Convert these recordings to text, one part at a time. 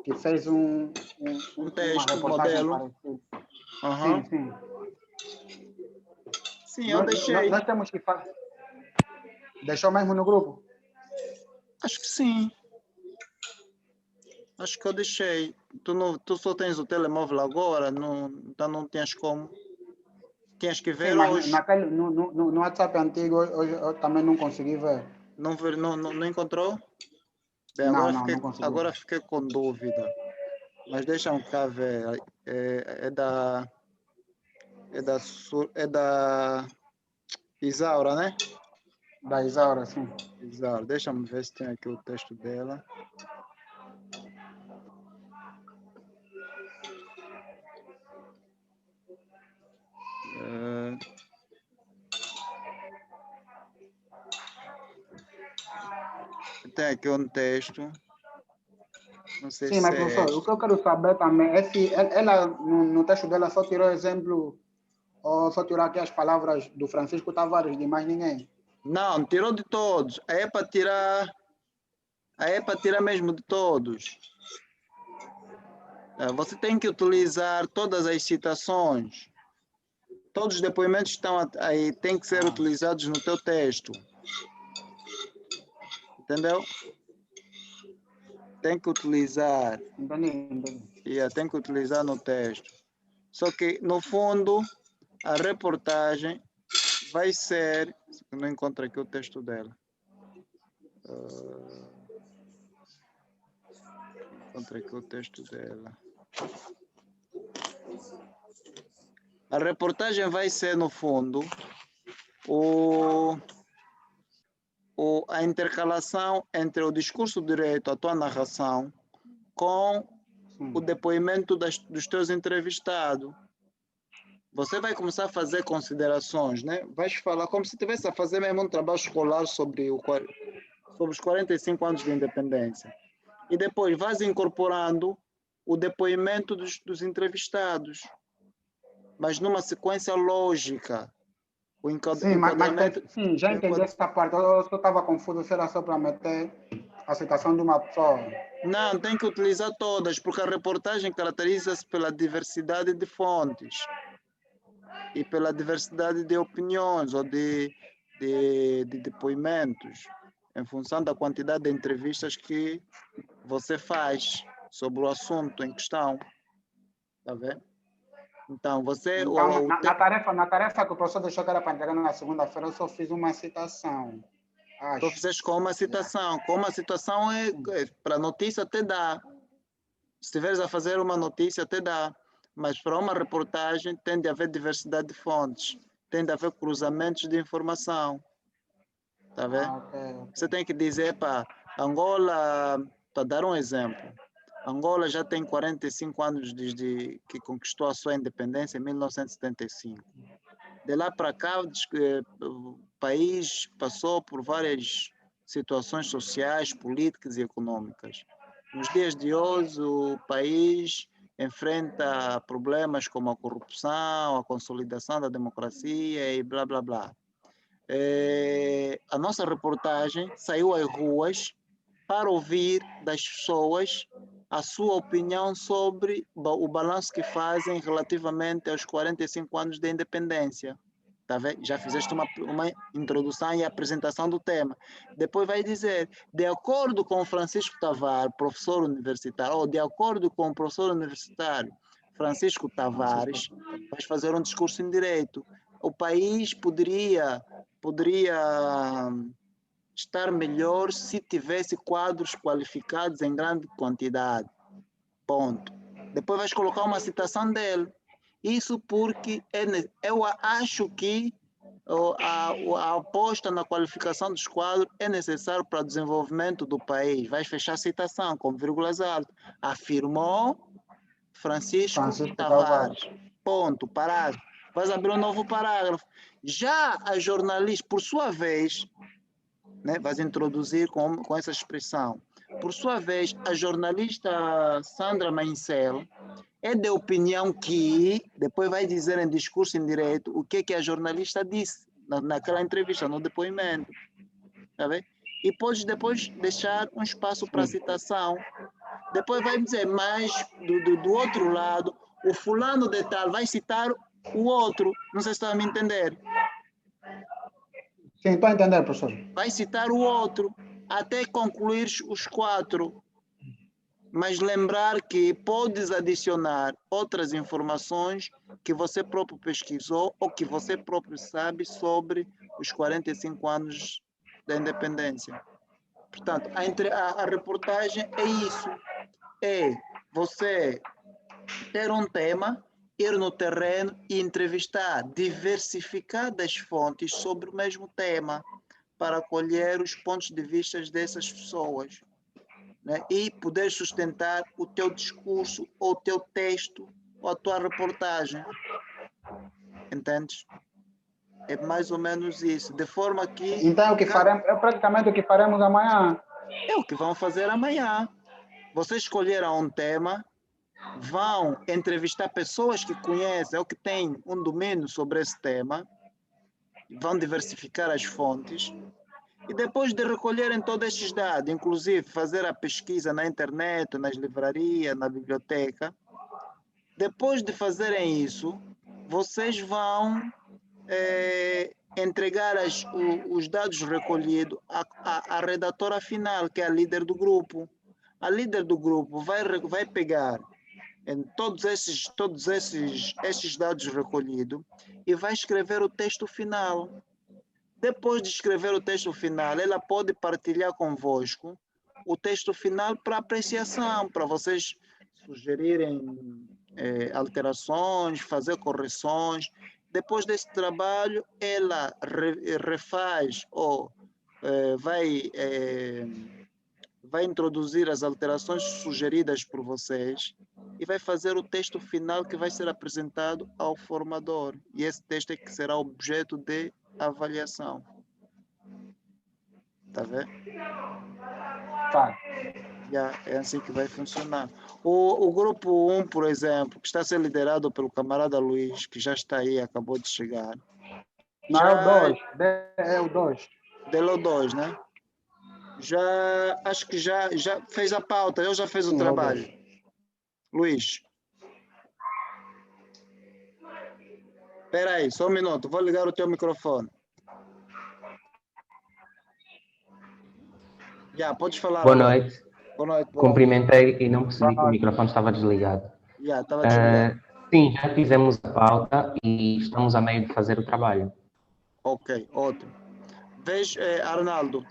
que fez Um uma texto, reportagem modelo. parecida. Uhum. Sim. Sim, eu deixei. Nós temos que fazer. Deixou mesmo no grupo? Acho que sim. Acho que eu deixei. Tu só tens o telemóvel agora, então não tens como. Tinhas que Sim, ver mas hoje. no WhatsApp antigo hoje eu também não consegui ver. Não encontrou? Bem, Não consegui agora ver. fiquei com dúvida. Mas deixa-me cá ver. É da Isaura, né? Da Isaura, sim. Isaura. Deixa-me ver se tem aqui o texto dela. Tem aqui um texto. Não sei Sim, mas se é professor, o este. que eu quero saber também é se ela, no texto dela, só tirou exemplo, ou só tirou aqui as palavras do Francisco Tavares, de mais ninguém. Não, tirou de todos. Aí é para tirar. Aí é para tirar mesmo de todos. Você tem que utilizar todas as citações. Todos os depoimentos estão aí, têm que ser utilizados no teu texto. Entendeu? Tem que utilizar. Entendi. Tem que utilizar no texto. Só que, no fundo, a reportagem vai ser... Não encontro aqui o texto dela. Encontro aqui o texto dela. A reportagem vai ser, no fundo, a intercalação entre o discurso direito, a tua narração, com o depoimento dos teus entrevistados. Você vai começar a fazer considerações, né? Vais falar como se estivesse a fazer mesmo um trabalho escolar sobre os 45 anos de independência. E depois vais incorporando o depoimento dos entrevistados, mas numa sequência lógica. O enquadramento... Sim, já entendi essa parte. Eu só estava confuso se era só para meter a citação de uma pessoa. Não, tem que utilizar todas, porque a reportagem caracteriza-se pela diversidade de fontes e pela diversidade de opiniões ou de depoimentos, em função da quantidade de entrevistas que você faz sobre o assunto em questão. Está vendo? Então, você... Então, na tarefa que o professor deixou que era para entregar na segunda-feira, eu só fiz uma citação. Tu fizeste com uma citação. Com uma citação para notícia até dá. Se estiveres a fazer uma notícia até dá. Mas para uma reportagem tem de haver diversidade de fontes. Tem de haver cruzamentos de informação. Está vendo? Okay. Você tem que dizer para Angola, para dar um exemplo. Angola já tem 45 anos desde que conquistou a sua independência em 1975. De lá para cá, o país passou por várias situações sociais, políticas e econômicas. Nos dias de hoje, o país enfrenta problemas como a corrupção, a consolidação da democracia e blá, blá, blá. A nossa reportagem saiu às ruas para ouvir das pessoas a sua opinião sobre o balanço que fazem relativamente aos 45 anos da independência. Tá vendo? Já fizeste uma introdução e apresentação do tema. Depois vai dizer, de acordo com o Francisco Tavares, professor universitário, ou de acordo com o professor universitário Francisco Tavares, vais fazer um discurso em direito. O país poderia estar melhor se tivesse quadros qualificados em grande quantidade. Ponto. Depois vais colocar uma citação dele. Isso porque eu acho que a aposta na qualificação dos quadros é necessário para o desenvolvimento do país. Vais fechar a citação com vírgulas altas. Afirmou Francisco Tavares. Ponto. Parágrafo. Vais abrir um novo parágrafo. Já a jornalista, por sua vez, né, vais introduzir com essa expressão. Por sua vez, a jornalista Sandra Maincel é de opinião que, depois vai dizer em discurso em direito o que a jornalista disse naquela entrevista, no depoimento. Tá vendo? E podes depois deixar um espaço para citação Depois vai dizer, mas do outro lado, o fulano de tal vai citar o outro. Não sei se está a me entender. Sim, estou a entender, professor. Vai citar o outro, até concluir os 4. Mas lembrar que podes adicionar outras informações que você próprio pesquisou ou que você próprio sabe sobre os 45 anos da independência. Portanto, a reportagem é isso. É você ter um tema, ir no terreno e entrevistar diversificadas fontes sobre o mesmo tema para colher os pontos de vista dessas pessoas, né? E poder sustentar o teu discurso, ou o teu texto, ou a tua reportagem. Entendes? É mais ou menos isso. De forma que... Então é praticamente o que faremos amanhã. É o que vão fazer amanhã. Vocês escolheram um tema, vão entrevistar pessoas que conhecem ou que têm um domínio sobre esse tema, vão diversificar as fontes, e depois de recolherem todos estes dados, inclusive fazer a pesquisa na internet, nas livrarias, na biblioteca, depois de fazerem isso, vocês vão entregar os dados recolhidos à redatora final, que é a líder do grupo. A líder do grupo vai pegar em todos esses dados recolhidos e vai escrever o texto final. Depois de escrever o texto final, ela pode partilhar convosco o texto final para apreciação, para vocês sugerirem alterações, fazer correções. Depois desse trabalho, ela refaz ou vai introduzir as alterações sugeridas por vocês e vai fazer o texto final que vai ser apresentado ao formador. E esse texto é que será objeto de avaliação. Tá vendo? Tá. É assim que vai funcionar. O grupo 1, por exemplo, que está a ser liderado pelo camarada Luiz, que já está aí, acabou de chegar. Não, é o 2. É o 2. Delo 2, né? Acho que já fez a pauta, eu já fiz o trabalho. Luiz. Espera aí, só um minuto, vou ligar o teu microfone. Já, podes falar Boa agora. noite. Boa noite. Cumprimentei e não percebi que o microfone estava desligado. Estava desligado. Sim, já fizemos a pauta e estamos a meio de fazer o trabalho. Ok, ótimo. Veja, Arnaldo,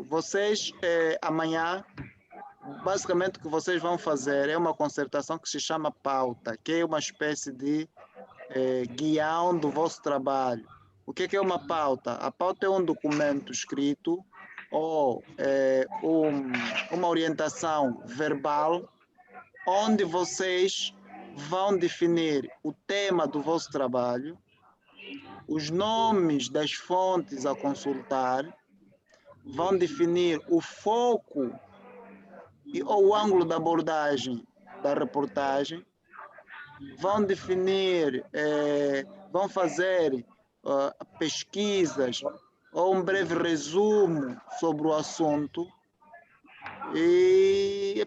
vocês amanhã, basicamente o que vocês vão fazer é uma concertação que se chama pauta, que é uma espécie de guião do vosso trabalho. O que é uma pauta? A pauta é um documento escrito ou uma orientação verbal onde vocês vão definir o tema do vosso trabalho, os nomes das fontes a consultar, vão definir o foco ou o ângulo da abordagem da reportagem, vão definir, vão fazer pesquisas ou um breve resumo sobre o assunto e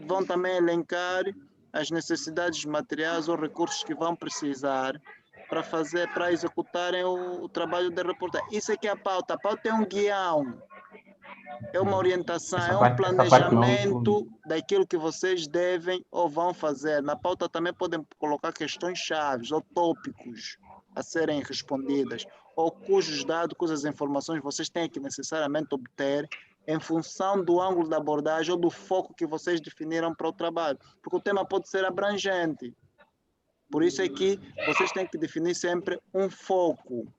vão também elencar as necessidades materiais ou recursos que vão precisar para executarem o trabalho de reportagem. Isso é que é a pauta. A pauta é um guião, é uma orientação, é um planejamento daquilo que vocês devem ou vão fazer. Na pauta também podem colocar questões-chave ou tópicos a serem respondidas, ou cujos dados, cujas informações vocês têm que necessariamente obter em função do ângulo da abordagem ou do foco que vocês definiram para o trabalho. Porque o tema pode ser abrangente. Por isso é que vocês têm que definir sempre um foco.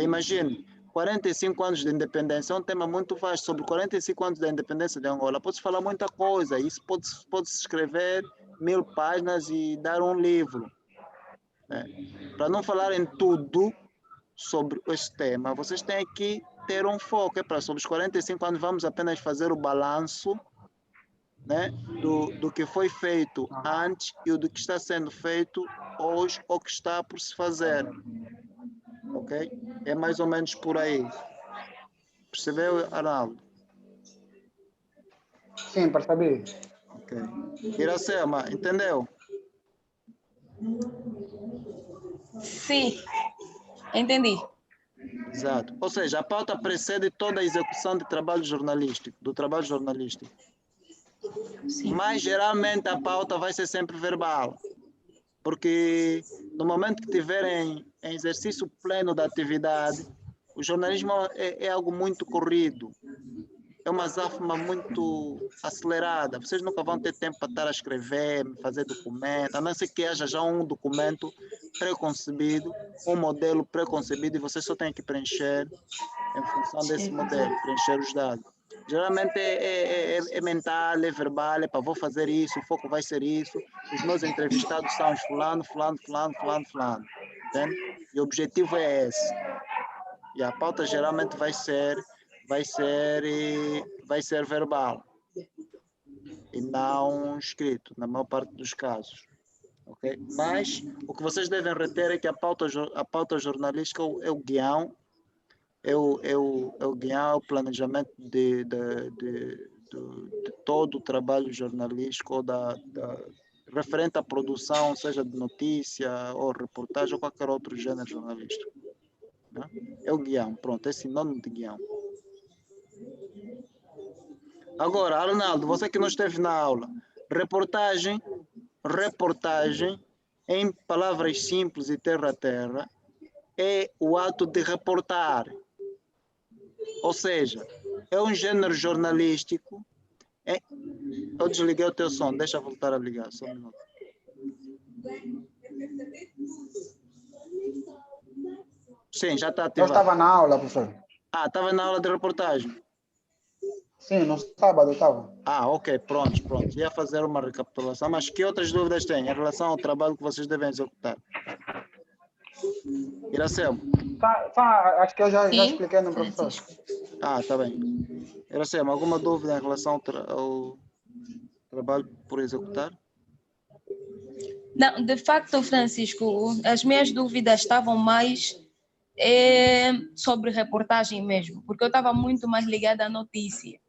Imagine, 45 anos de independência é um tema muito vasto. Sobre 45 anos da independência de Angola, pode-se falar muita coisa. Isso pode-se escrever 1000 páginas e dar um livro. Para não falarem tudo sobre este tema, vocês têm que ter um foco. Sobre os 45 anos, vamos apenas fazer o balanço, né, do que foi feito antes e do que está sendo feito hoje ou que está por se fazer. Ok? É mais ou menos por aí. Percebeu, Arnaldo? Sim, percebi. Ok. Iracema, entendeu? Sim, entendi. Exato. Ou seja, a pauta precede toda a execução de trabalho jornalístico, do trabalho jornalístico. Sim. Mas geralmente a pauta vai ser sempre verbal, porque no momento que tiverem em exercício pleno da atividade, o jornalismo é algo muito corrido, é uma azáfama muito acelerada. Vocês nunca vão ter tempo para estar a escrever, fazer documento, a não ser que haja já um documento preconcebido, um modelo preconcebido, e vocês só têm que preencher em função desse modelo, preencher os dados. Geralmente é mental, é verbal, é para vou fazer isso, o foco vai ser isso, os meus entrevistados são os fulano, fulano, fulano, fulano, fulano, entende? E o objetivo é esse. E a pauta geralmente vai ser verbal e não escrito, na maior parte dos casos. Okay? Mas o que vocês devem reter é que a pauta jornalística é o guião, é o guião, é o planejamento de todo o trabalho jornalístico, ou referente à produção, seja de notícia ou reportagem ou qualquer outro gênero jornalístico. Né? É o guião, pronto, é sinônimo de guião. Agora, Arnaldo, você que não esteve na aula, reportagem, em palavras simples e terra a terra, é o ato de reportar. Ou seja, é um gênero jornalístico. Eu desliguei o teu som, deixa eu voltar a ligar, só um minuto. Sim, já está ativado. Eu estava na aula, professor. Ah, estava na aula de reportagem. Sim, no sábado eu estava. Ah, ok, pronto. Ia fazer uma recapitulação, mas que outras dúvidas têm em relação ao trabalho que vocês devem executar? Iracema. Acho que eu já expliquei no professor. Ah, está bem. Iracema, alguma dúvida em relação ao trabalho por executar? Não, de facto, Francisco, as minhas dúvidas estavam mais sobre reportagem mesmo, porque eu estava muito mais ligada à notícia.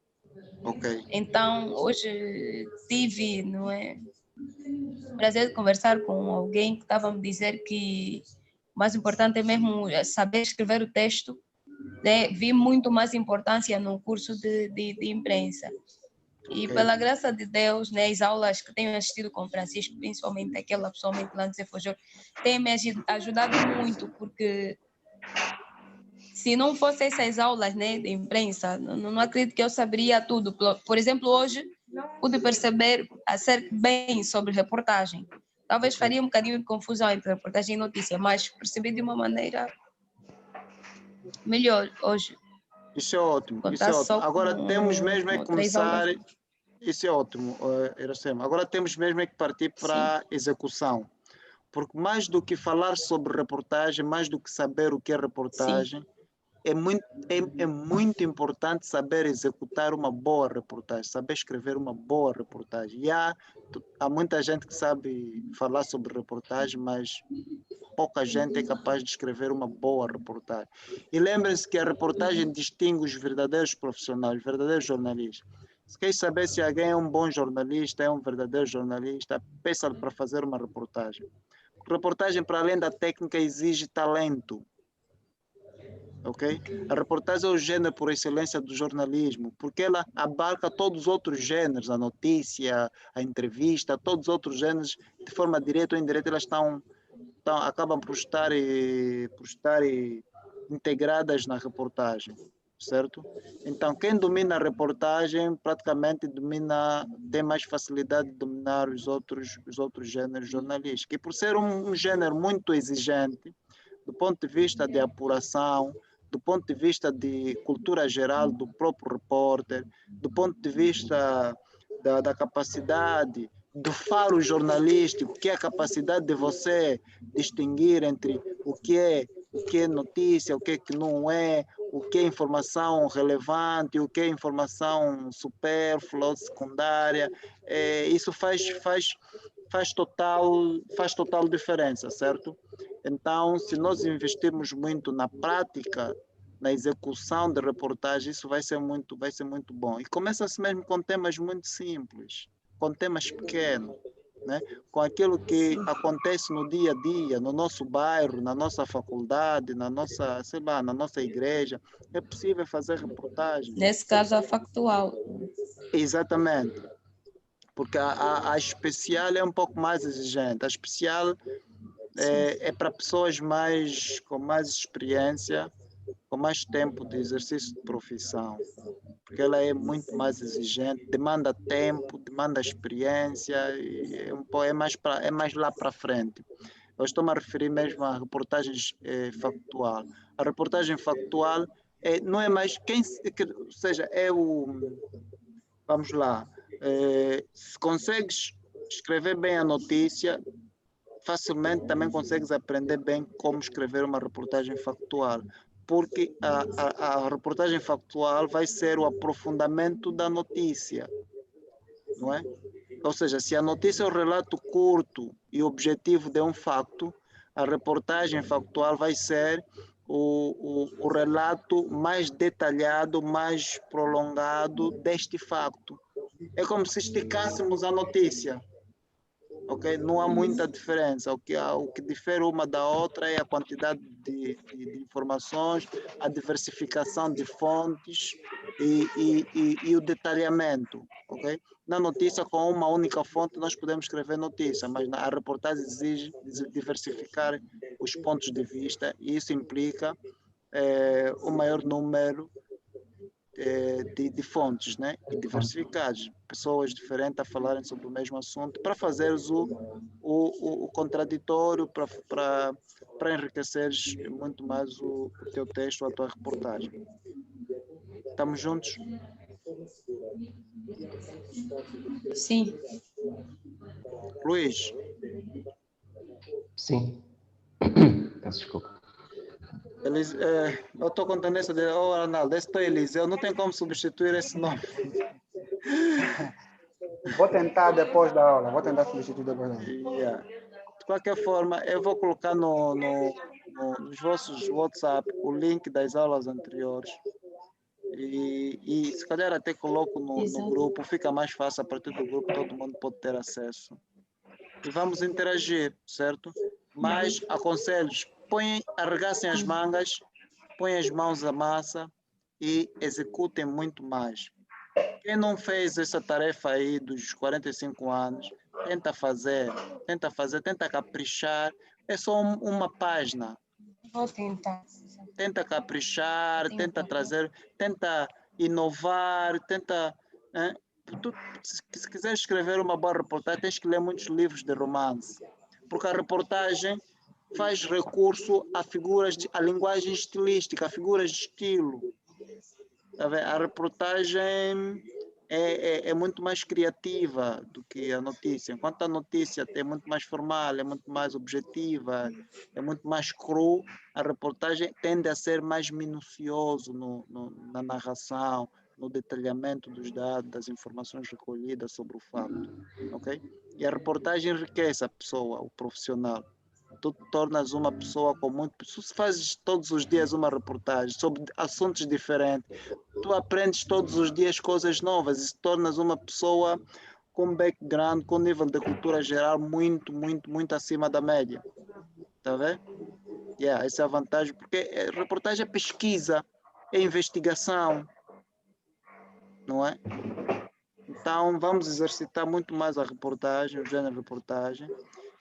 Ok. Então, hoje tive, não é, o prazer de conversar com alguém que estava a me dizer que o mais importante é mesmo saber escrever o texto, né? Vi muito mais importância no curso de imprensa. E pela graça de Deus, né, as aulas que tenho assistido com o Francisco, principalmente aquela pessoalmente lá no Zé Fojor, tem me ajudado muito, porque se não fossem essas aulas, né, de imprensa, não acredito que eu saberia tudo. Por exemplo, hoje pude perceber bem sobre reportagem. Talvez faria um bocadinho de confusão entre reportagem e notícia, mas percebi de uma maneira melhor hoje. Isso é ótimo. Agora temos mesmo é que começar. Isso é ótimo, Iracema. Agora temos mesmo é que partir para a execução. Porque mais do que falar sobre reportagem, mais do que saber o que é reportagem, é muito importante saber executar uma boa reportagem, saber escrever uma boa reportagem. E há muita gente que sabe falar sobre reportagem, mas pouca gente é capaz de escrever uma boa reportagem. E lembrem-se que a reportagem distingue os verdadeiros profissionais, os verdadeiros jornalistas. Se quer saber se alguém é um bom jornalista, é um verdadeiro jornalista, peça-lhe para fazer uma reportagem. Reportagem, para além da técnica, exige talento. Okay? A reportagem é o gênero por excelência do jornalismo, porque ela abarca todos os outros gêneros, a notícia, a entrevista, todos os outros gêneros, de forma direta ou indireta, elas acabam por estar integradas na reportagem, certo? Então, quem domina a reportagem praticamente tem mais facilidade de dominar os outros gêneros jornalísticos. E por ser um gênero muito exigente, do ponto de vista de apuração, do ponto de vista de cultura geral do próprio repórter, do ponto de vista da capacidade do faro jornalístico, que é a capacidade de você distinguir entre o que é notícia, o que não é, o que é informação relevante, o que é informação supérflua ou secundária. Isso faz total diferença, certo? Então, se nós investirmos muito na prática na execução de reportagem, isso vai ser muito bom. E começa-se mesmo com temas muito simples, com temas pequenos, né? Com aquilo que acontece no dia a dia, no nosso bairro, na nossa faculdade, na nossa, sei lá, na nossa igreja. É possível fazer reportagem. Nesse caso, a factual. Exatamente. Porque a especial é um pouco mais exigente. A especial é para pessoas com mais experiência, com mais tempo de exercício de profissão, porque ela é muito mais exigente, demanda tempo, demanda experiência, e é mais lá para frente. Eu estou-me a referir mesmo a reportagens factual. A reportagem factual não é mais ou seja, vamos lá, se consegues escrever bem a notícia, facilmente também consegues aprender bem como escrever uma reportagem factual, porque a reportagem factual vai ser o aprofundamento da notícia, não é? Ou seja, se a notícia é um relato curto e objetivo de um facto, a reportagem factual vai ser o relato mais detalhado, mais prolongado deste facto. É como se esticássemos a notícia. Okay? Não há muita diferença. O que difere uma da outra é a quantidade de informações, a diversificação de fontes e o detalhamento. Okay? Na notícia, com uma única fonte, nós podemos escrever notícia, mas a reportagem exige diversificar os pontos de vista, e isso implica o maior número de fontes, né? E diversificadas, pessoas diferentes a falarem sobre o mesmo assunto, para fazeres o contraditório, para enriqueceres muito mais o teu texto, a tua reportagem. Estamos juntos? Sim. Luís? Sim. Peço desculpa. Eu estou com tendência de Arnaldo, esse é Eliseu, não tem como substituir esse nome. Vou tentar depois da aula, vou tentar substituir depois da aula. Yeah. De qualquer forma, eu vou colocar nos vossos WhatsApp o link das aulas anteriores e se calhar até coloco no grupo, fica mais fácil, a partir do grupo todo mundo pode ter acesso. E vamos interagir, certo? Mas aconselho-os, arregassem as mangas, põem as mãos à massa e executem muito mais. Quem não fez essa tarefa aí dos 45 anos, tenta fazer, tenta caprichar. É só uma página. Vou tentar. Tenta caprichar, tenta trazer, tenta inovar, tenta... se quiser escrever uma boa reportagem, tens que ler muitos livros de romance. Porque a reportagem faz recurso a linguagem estilística, a figuras de estilo. A reportagem é muito mais criativa do que a notícia. Enquanto a notícia é muito mais formal, é muito mais objetiva, é muito mais cru, a reportagem tende a ser mais minucioso na narração, no detalhamento dos dados, das informações recolhidas sobre o fato. Okay? E a reportagem enriquece a pessoa, o profissional. Tu tornas uma pessoa com muito... Se fazes todos os dias uma reportagem sobre assuntos diferentes, tu aprendes todos os dias coisas novas e se tornas uma pessoa com background, com nível de cultura geral muito, muito, muito acima da média. Tá vendo? Essa é a vantagem, porque reportagem é pesquisa, é investigação, não é? Então, vamos exercitar muito mais a reportagem, o gênero de reportagem.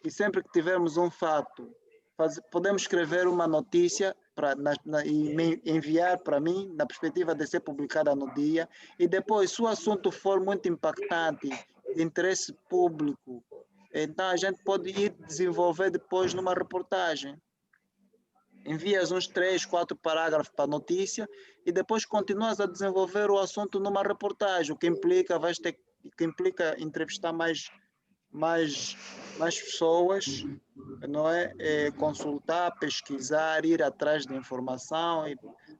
E sempre que tivermos um fato, podemos escrever uma notícia e enviar para mim, na perspectiva de ser publicada no dia. E depois, se o assunto for muito impactante, de interesse público, então a gente pode ir desenvolver depois numa reportagem. Envias uns 3, 4 parágrafos para a notícia e depois continuas a desenvolver o assunto numa reportagem, o que implica, entrevistar mais pessoas, não é? Consultar, pesquisar, ir atrás de informação,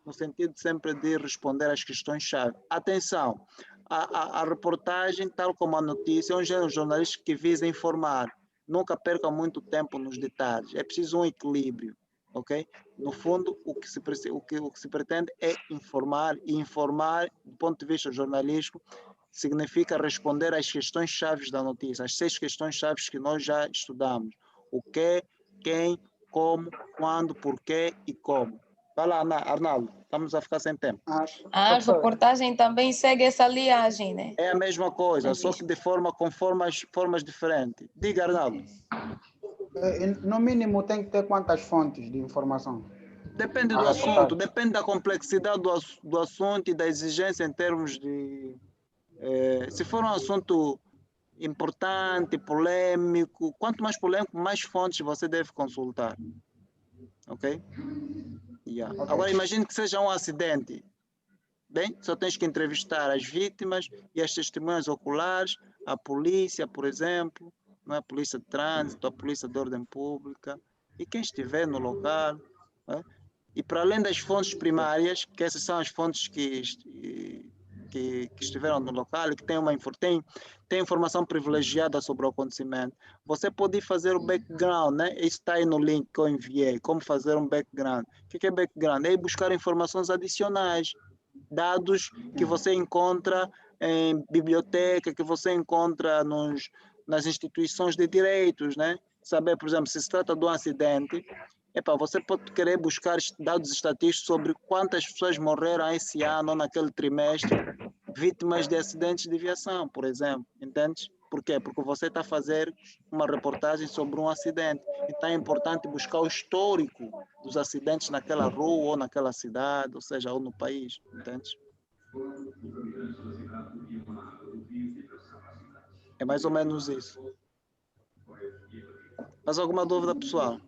no sentido sempre de responder às questões-chave. Atenção, a reportagem, tal como a notícia, é um gênero jornalístico que visa informar. Nunca percam muito tempo nos detalhes. É preciso um equilíbrio. ok? No fundo, o que se pretende é informar, e informar, do ponto de vista jornalístico, significa responder às questões chaves da notícia, as 6 questões chaves que nós já estudamos. O que, quem, como, quando, porquê e como. Vai lá, Arnaldo, estamos a ficar sem tempo. A reportagem também segue essa linhagem, né? É a mesma coisa, só que de forma com formas diferentes. Diga, Arnaldo. No mínimo tem que ter quantas fontes de informação? Depende do assunto, depende da complexidade do assunto e da exigência em termos de... se for um assunto importante, polêmico, quanto mais polêmico, mais fontes você deve consultar. Ok? Yeah. Ok. Agora imagine que seja um acidente. Bem, só tens que entrevistar as vítimas e as testemunhas oculares, a polícia, por exemplo, não é? A polícia de trânsito, a polícia de ordem pública e quem estiver no local. Não é? E para além das fontes primárias, que essas são as fontes que estiveram no local e que têm informação privilegiada sobre o acontecimento, você pode fazer o background, né? Isso está aí no link que eu enviei, como fazer um background. O que é background? É buscar informações adicionais, dados que você encontra em biblioteca, que você encontra nas instituições de direitos, né? Saber, por exemplo, se se trata de um acidente, você pode querer buscar dados estatísticos sobre quantas pessoas morreram esse ano ou naquele trimestre vítimas de acidentes de viação, por exemplo, entende? Por quê? Porque você está a fazer uma reportagem sobre um acidente. Então é importante buscar o histórico dos acidentes naquela rua ou naquela cidade, ou seja, ou no país, entende? É mais ou menos isso. Mais alguma dúvida, pessoal?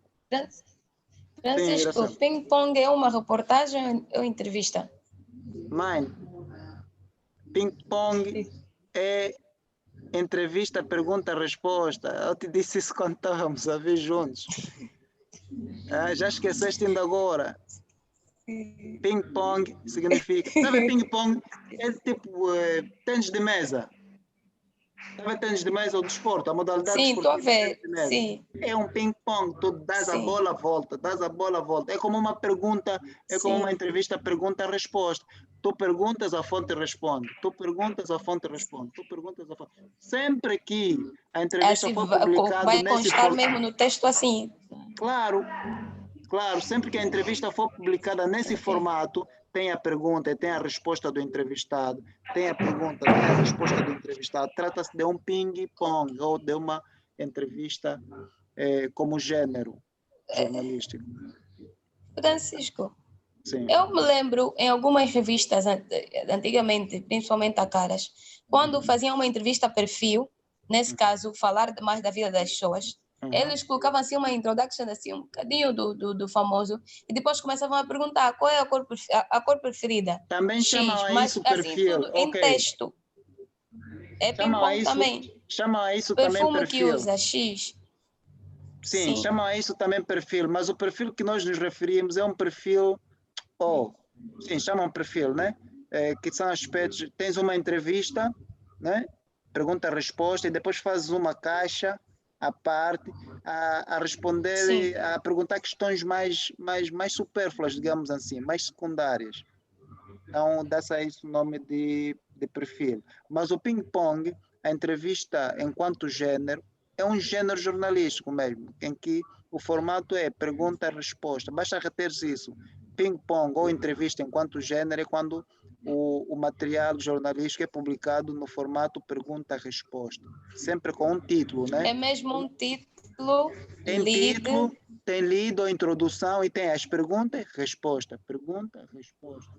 Francisco, ping-pong é uma reportagem ou entrevista? Mãe, ping-pong é entrevista, pergunta, resposta. Eu te disse isso quando estávamos a ver juntos. Já esqueceste ainda agora? Ping-pong significa... Sabe, ping-pong é tipo tênis de mesa. Sabe tênis de mesa ou desporto? A modalidade Sim, estou a ver. de mesa. Sim. É um ping-pong. Tu dás a bola, volta. Dás a bola, volta. É como uma pergunta, como uma entrevista, pergunta-resposta. Tu perguntas, a fonte responde. Tu perguntas, a fonte responde. Tu perguntas, a fonte... Sempre que a entrevista Assim, for publicada vai nesse constar formato... mesmo no texto assim. Claro. Sempre que a entrevista for publicada nesse formato, tem a pergunta e tem a resposta do entrevistado. Tem a pergunta, tem a resposta do entrevistado. Trata-se de um ping-pong ou de uma entrevista como gênero jornalístico. Francisco, Sim. eu me lembro em algumas revistas antigamente, principalmente a Caras, quando faziam uma entrevista a perfil, nesse caso, falar mais da vida das pessoas, eles colocavam assim uma introduction, assim, um bocadinho do famoso, e depois começavam a perguntar qual é a cor preferida. Também chamam mas, isso assim, perfil. tudo em texto. É ping-pong também. Chamam a isso Perfume também perfil. que usa, X. Sim, chamam a isso também perfil, mas o perfil que nós nos referimos é um perfil, sim, chamam perfil, né? Que são aspectos, tens uma entrevista, né? Pergunta-resposta, e depois fazes uma caixa à parte a responder, Sim. a perguntar questões mais supérfluas, digamos assim, mais secundárias. Então, dá-se a isso o nome de perfil. Mas o ping-pong, a entrevista enquanto gênero, é um gênero jornalístico mesmo, em que o formato é pergunta-resposta. Basta reter-se isso. Ping-pong ou entrevista enquanto gênero é quando o material jornalístico é publicado no formato pergunta-resposta. Sempre com um título, né? É mesmo um título, título, tem lead ou introdução e tem as perguntas e resposta. Pergunta, resposta.